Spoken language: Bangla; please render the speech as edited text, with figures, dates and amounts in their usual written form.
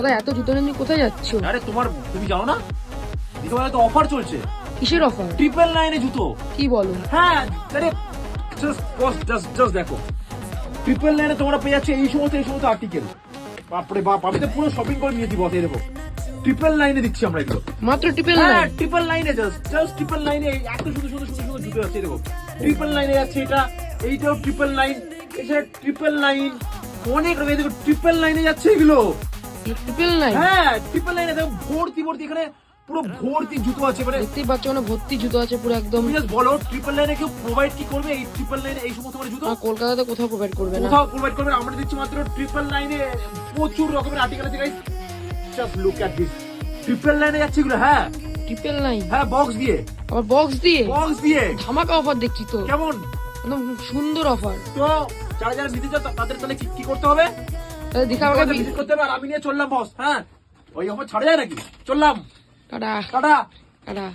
দাদা এত জুতো নিয়ে কোথায় যাচ্ছ? আরে তুমি জানো না দীপাবলিতে অফার চলছে। কিসের অফার? 999 জুতো। কি বলো? হ্যাঁ আরে জাস্ট দেখো 999 তোমরা পেয়ে যাচ্ছে এই সমস্ত আর্টিকেল। বাপরে বাপ, আমি তো পুরো শপিং করে নিয়েছি বস। এই দেখো 999 দিচ্ছি আমরা এগুলো মাত্র হ্যাঁ 999 জাস্ট 999 এত সুন্দর জুতো আছে। দেখো 999 যাচ্ছে এটা, এইটাও 999, এছাড়া 999 অনেক রকম। দেখো 999 যাচ্ছে এগুলো। 999? হ্যাঁ 999 দেখো ভর্তি এখানে পুরো ভর্তি জুতো আছে। মানে দেখতেই পাচ্ছ না, ভর্তি জুতো আছে পুরো একদম। তুমি জাস্ট বলো 999 কেউ প্রোভাইড কি করবে এই 999 এই সমস্ত মানে জুতো? কলকাতাতে কোথাও প্রোভাইড করবে না। কোথাও প্রোভাইড করবে না। আমরা দিচ্ছি মাত্র 999 প্রচুর রকমের আর্টিকেল আছে guys. Just look at this 999 যাচ্ছে এগুলো। হ্যাঁ 999? হ্যাঁ বক্স দিয়ে। আবার বক্স দিয়ে? ধামাকা অফার দেখছি তো, কেমন একদম সুন্দর অফার। তো যারা নিতে চাও তাদের তাহলে কি করতে হবে? দেখা আমাকে ভিজিট করতে হবে। আর আমি নিয়ে চললাম বস। হ্যাঁ ওই অফার ছাড়া যায় নাকি? চললাম। Tata tata. টাটা।